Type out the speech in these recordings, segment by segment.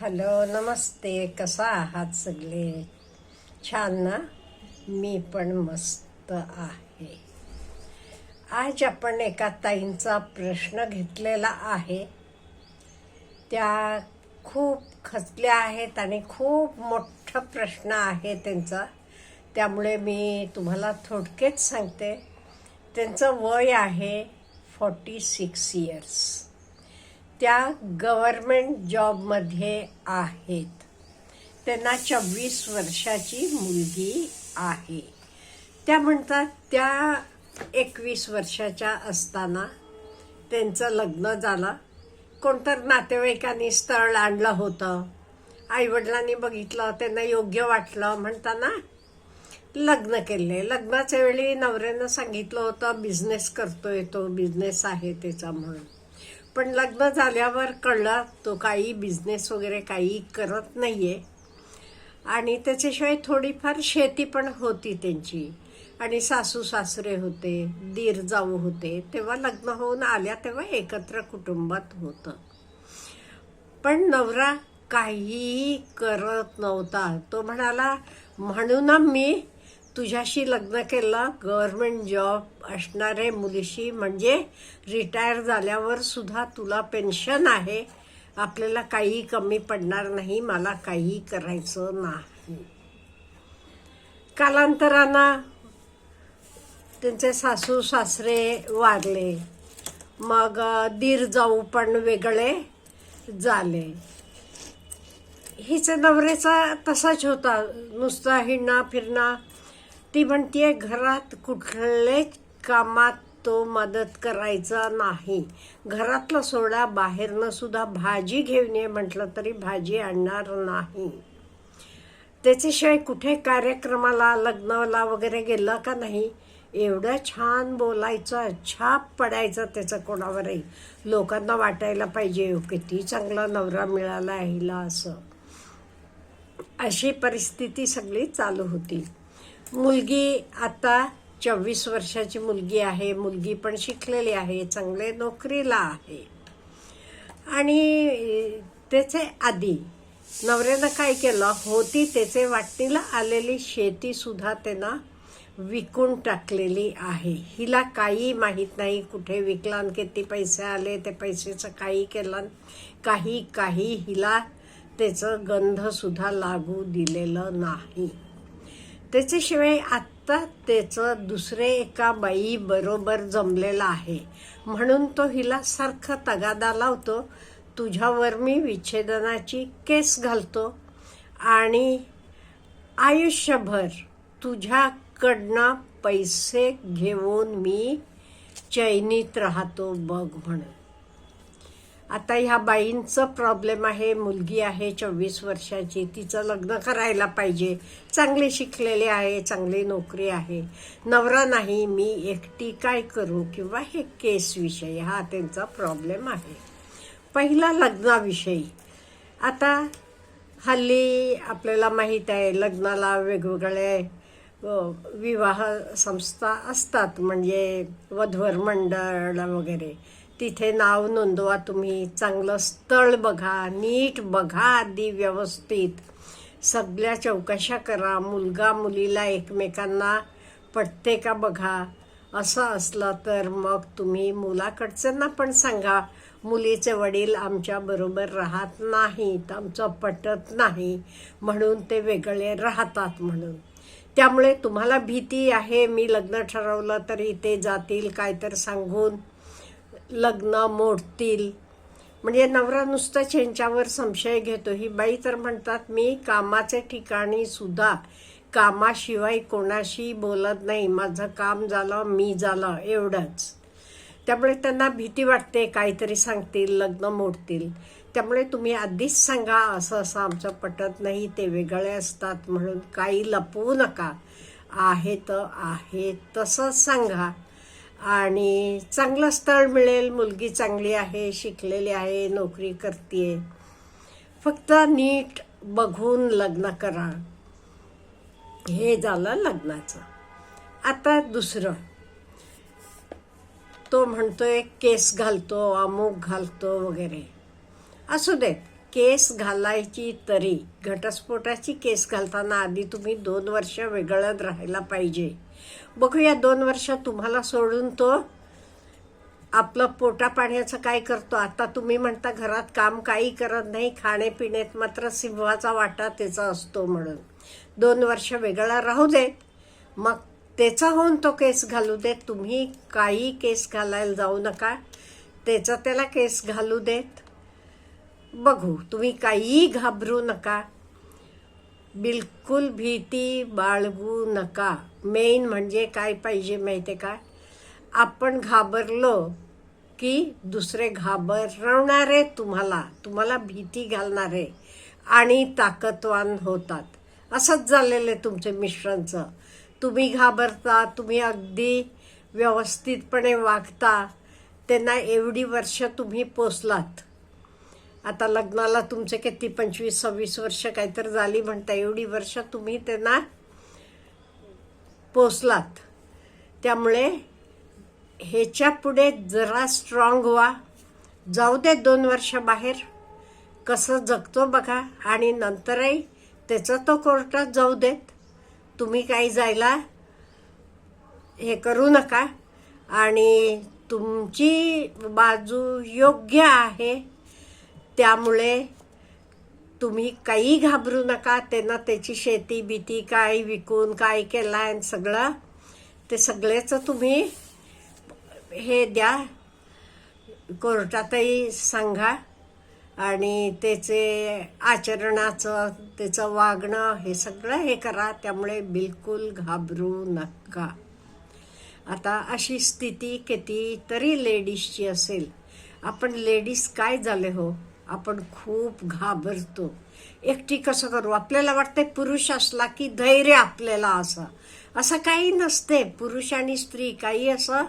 Hello, नमस्ते. कसा आहात सगळे? छान ना? मी पण मस्त आहे. आज आपण एका ताईंचा प्रश्न घेतलेला आहे. त्या खूप खचल्या आहेत आणि खूप मोठा प्रश्न आहे त्यांचा. त्यामुळे मी तुम्हाला थोडक्यात सांगते. त्यांचं वय आहे 46 इयर्स. त्या गव्हर्मेंट जॉबमध्ये आहेत. त्यांना 24 वर्षाची मुलगी आहे. त्या म्हणतात त्या 21 वर्षाच्या असताना त्यांचं लग्न झालं. कोणतर नातेवाईकांनी स्थळ आणलं होतं. आईवडिलांनी बघितलं, त्यांना योग्य वाटलं म्हणताना लग्न केले. लग्नाच्या वेळी नवऱ्यानं सांगितलं होतं बिझनेस करतोय, तो बिझनेस आहे त्याचा म्हणून. पण लग्न झाल्यावर कळलं तो काही बिझनेस वगैरे काही करत नाहीये. आणि त्याच्याशिवाय थोडीफार शेती पण होती त्यांची. आणि सासू सासरे होते, दीर जाऊ होते. तेव्हा लग्न होऊन आल्या तेव्हा एकत्र कुटुंबात होतं. पण नवरा काहीही करत नव्हता. तो म्हणाला, म्हणून मी तुझ्याशी लग्न केलं, गव्हर्मेंट जॉब असणारे मुलीशी, म्हणजे रिटायर झाल्यावर सुद्धा तुला पेन्शन आहे, आपल्याला काही कमी पडणार नाही, मला काही करायचं नाही. कालांतरानं त्यांचे सासू सासरे वारले. मग दीर जाऊ पण वेगळे झाले. हिचा नवऱ्याचा तसाच होता, नुसता हिंडणं फिरणं. ती म्हणतीये घरात कुठले कामात तो मदत करायचा नाही. घरातलं सोडा, बाहेरनं सुद्धा भाजी घेऊन ये म्हटलं तरी भाजी आणणार नाही. त्याच्याशिवाय कुठे कार्यक्रमाला लग्नाला वगैरे गेलं का नाही, एवढं छान बोलायचं, छाप पडायचं त्याचं कोणावरही. लोकांना वाटायला पाहिजे किती चांगला नवरा मिळाला हिला असं. अशी परिस्थिती सगळी चालू होती. मुलगी आता 24 वर्षाची मुलगी आहे. मुलगी पण शिकलेली आहे, चांगले नोकरीला आहे. आणि त्याचे आधी नवऱ्यानं काय केलं, होती त्याचे वाटणीला आलेली शेती सुद्धा त्यानं विकून टाकलेली आहे. हिला काही माहीत नाही कुठे विकला, किती पैसे आले, ते पैशाचं काही केलं काही हिला त्याचं गंध सुद्धा लागू दिलेलं नाही. त्याच्याशिवाय आत्ता त्याचं दुसरे एका बाई बरोबर जमलेला आहे. म्हणून तो हिला सारखं तगादा लावतो, तुझ्यावर मी विच्छेदनाची केस घालतो आणि आयुष्यभर तुझ्याकडनं पैसे घेऊन मी चैनीत राहतो बघ म्हणून. आता ह्या बाईंचं प्रॉब्लेम आहे. मुलगी आहे 24 वर्षाची, तिचं लग्न करायला पाहिजे, चांगली शिकलेली आहे, चांगली नोकरी आहे. नवरा नाही, मी एकटी काय करू, किंवा हे केस विषयी हा त्यांचा प्रॉब्लेम आहे. पहिला लग्नाविषयी. आता हल्ली आपल्याला माहीत आहे लग्नाला वेगवेगळे विवाह संस्था असतात, म्हणजे वधूवर मंडळ वगैरे. तिथे नाव नोंदवा तुम्ही, चांगलं स्थळ बघा, नीट बघा आधी व्यवस्थित, सगळ्या चौकशा करा, मुलगा मुलीला एकमेकांना पटते का बघा. असं असलं तर मग तुम्ही मुलाकडच्यांना पण सांगा, मुलीचे वडील आमच्या बरोबर राहत नाहीत, आमचं पटत नाही म्हणून ते वेगळे राहतात म्हणून. त्यामुळे तुम्हाला भीती आहे, मी लग्न ठरवलं तरी ते जातील काय तर सांगून, लग्न मोडतील. म्हणजे नवरा नुसतं यांच्यावर संशय घेतो. ही बाई तर म्हणतात मी कामाच्या ठिकाणी सुद्धा कामाशिवाय कोणाशी बोलत नाही, माझं काम झालं मी झालं एवढंच. त्यामुळे त्यांना भीती वाटते काहीतरी सांगतील, लग्न मोडतील. त्यामुळे तुम्ही आधीच सांगा असं असं आमचं पटत नाही, ते वेगळे असतात म्हणून. काही लपवू नका, आहे तर आहे तसंच सांगा. आणि चांगलं स्थळ मिळेल, मुलगी चांगली आहे, शिकलेली आहे, नोकरी करते. फक्त नीट बघून लग्न करा. हे झालं लग्नाचं. आता दुसरं, तो म्हणतोय केस घालतो, अमुक घालतो वगैरे. असू दे, केस घालायची तरी घटस्फोटाची केस घालताना आधी तुम्ही 2 वर्ष वेगळं राहायला पाहिजे. बघूया 2 वर्ष तुम्हाला सोडून तो आपलं पोटा पाण्याचं काय करतो. आता तुम्ही म्हणता घरात काम काही करत नाही, खाण्यापिण्यात मात्र सिंहाचा वाटा त्याचा असतो म्हणून. 2 वर्ष वेगळा राहू देत, मग त्याचा होऊन तो केस घालू देत. तुम्ही काही केस घालायला जाऊ नका, त्याचा त्याला केस घालू देत. बघू, तुम्ही काहीही घाबरू नका, बिलकुल भीती बाळगू नका. मेन म्हणजे काय पाहिजे माहिती आहे का, आपण घाबरलो की दुसरे घाबरवणारे तुम्हाला भीती घालणारे आणि ताकदवान होतात. असंच झालेलं आहे तुमच्या मिस्टरांचं. तुम्ही घाबरता, तुम्ही अगदी व्यवस्थितपणे वागता, त्यांना एवढी वर्ष तुम्ही पोसलात. आता लग्नाला तुमचे किती 25-26 वर्ष काहीतरी झाली म्हणता, एवढी वर्ष तुम्ही त्यांना पोसलात. त्यामुळे ह्याच्या पुढे जरा स्ट्रॉंग व्हा. जाऊ दे 2 वर्ष बाहेर, कसं जगतो बघा, आणि नंतरही त्याचं तो कोर्टात जाऊ देत. तुम्ही काही जायला हे करू नका. आणि तुमची बाजू योग्य आहे, त्यामुळे तुम्ही काही घाबरू नका. त्यांना त्याची शेती भीती काय विकून काय केलं आहे सगळं, ते सगळेच तुम्ही हे द्या, कोर्टातही सांगा. आणि त्याचे आचरणाचं, त्याचं वागणं हे सगळं हे करा. त्यामुळे बिलकुल घाबरू नका. आता अशी स्थिती कितीतरी लेडीजची असेल. आपण लेडीज काय झाले हो, आपण खूप घाबरतो. एकटी कसं करू, आपल्याला वाटते पुरुष असला की धैर्य आपल्याला. असं काही नसते. पुरुष आणि स्त्री काही असं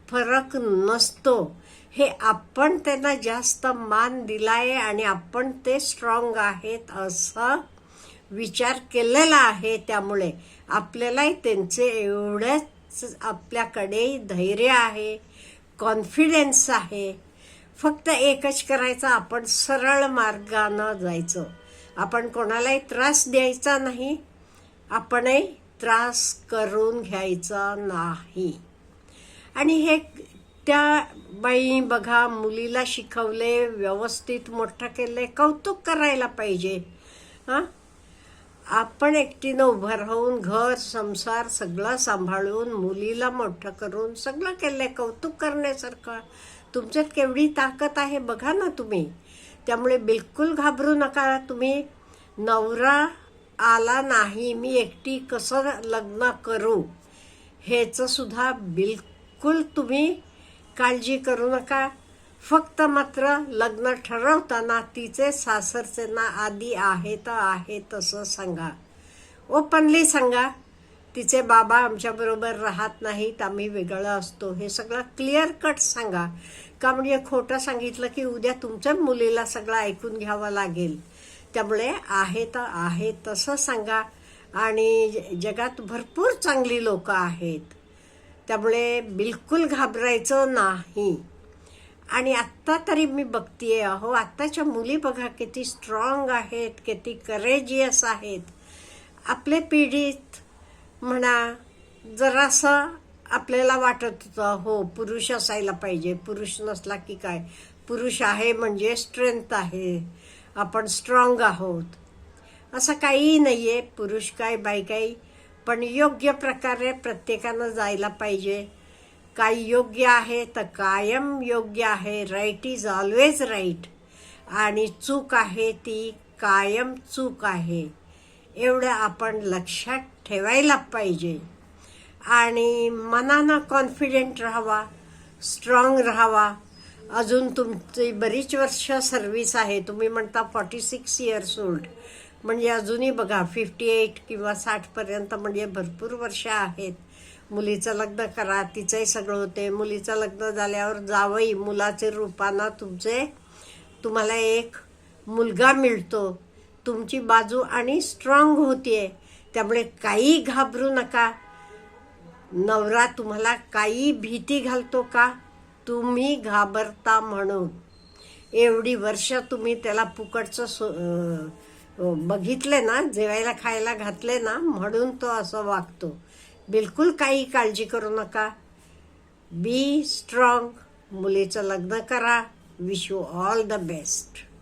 फरक नसतो. हे आपण त्यांना जास्त मान दिलाय आणि आपण ते स्ट्रॉंग आहेत असं विचार केलेला आहे. त्यामुळे आपल्यालाही त्यांचे एवढंच आपल्याकडे धैर्य आहे, कॉन्फिडन्स आहे. फक्त एकच करायचं, आपण सरळ मार्गानं जायचं. आपण कोणालाही त्रास द्यायचा नाही, आपणही त्रास करून घ्यायचा नाही. आणि हे त्या बाई बघा, मुलीला शिकवले, व्यवस्थित मोठं केले, कौतुक करायला पाहिजे. आपण एकटीनं उभं राहून घर संसार सगळं सांभाळून मुलीला मोठं करून सगळं केलंय, कौतुक करण्यासारखं. तुमच्यात केवढी ताकद आहे बघा ना तुम्ही. त्यामुळे बिलकुल घाबरू नका. तुम्ही नवरा आला नाही, मी एकटी कसं लग्न करू, ह्याचं सुद्धा बिलकुल तुम्ही काळजी करू नका. फक्त मात्र लग्न ठरवताना तिचे सासरचे ना आधी आहे तसं सांगा, ओपनली सांगा. तिचे बाबा आमच्याबरोबर राहत नाहीत, आम्ही वेगळं असतो, हे सगळं क्लिअर कट सांगा. का म्हणजे खोटं सांगितलं की उद्या तुमच्या मुलीला सगळं ऐकून घ्यावं लागेल. त्यामुळे आहे तसं सांगा. आणि जगात भरपूर चांगली लोक आहेत, त्यामुळे बिलकुल घाबरायचं नाही. आणि आत्ता तरी मी बघतीये, आत्ताच्या मुली बघा किती स्ट्रॉंग आहेत, किती करेजियस आहेत. आपल्या पिढीत म्हणा जरासं आपल्याला वाटत होतं पुरुष असायला पाहिजे, पुरुष नसला की काय, पुरुष आहे म्हणजे स्ट्रेंथ आहे, आपण स्ट्रॉंग आहोत. असं काहीही नाहीये. पुरुष काय बाई काय, पण योग्य प्रकारे प्रत्येकानं जायला पाहिजे. काही योग्य आहे तर कायम योग्य आहे, राईट इज ऑलवेज राईट. आणि चूक आहे ती कायम चूक आहे, एवढं आपण लक्षात ठेवायला पाहिजे. आणि मनानं कॉन्फिडेंट राहावा, स्ट्रॉंग राहावा. अजून तुमची बरीच वर्ष सर्व्हिस आहे. तुम्ही म्हणता 46 इयर्स ओल्ड, म्हणजे अजूनही बघा 58 किंवा 60पर्यंत, म्हणजे भरपूर वर्ष आहेत. मुलीचं लग्न करा, तिचंही सगळं होते. मुलीचं लग्न झाल्यावर जावई मुलाचे रूपानं तुम्हाला एक मुलगा मिळतो. तुमची बाजू आणि स्ट्रॉंग होतीये. त्यामुळे काही घाबरू नका. नवरा तुम्हाला काही भीती घालतो का, तुम्ही घाबरता म्हणून. एवढी वर्ष तुम्ही त्याला बघितले ना, जेवायला खायला घातले ना, म्हणून तो असं वागतो. बिलकुल काही काळजी करू नका. Be strong. मुलीचं लग्न करा. Wish you all the best.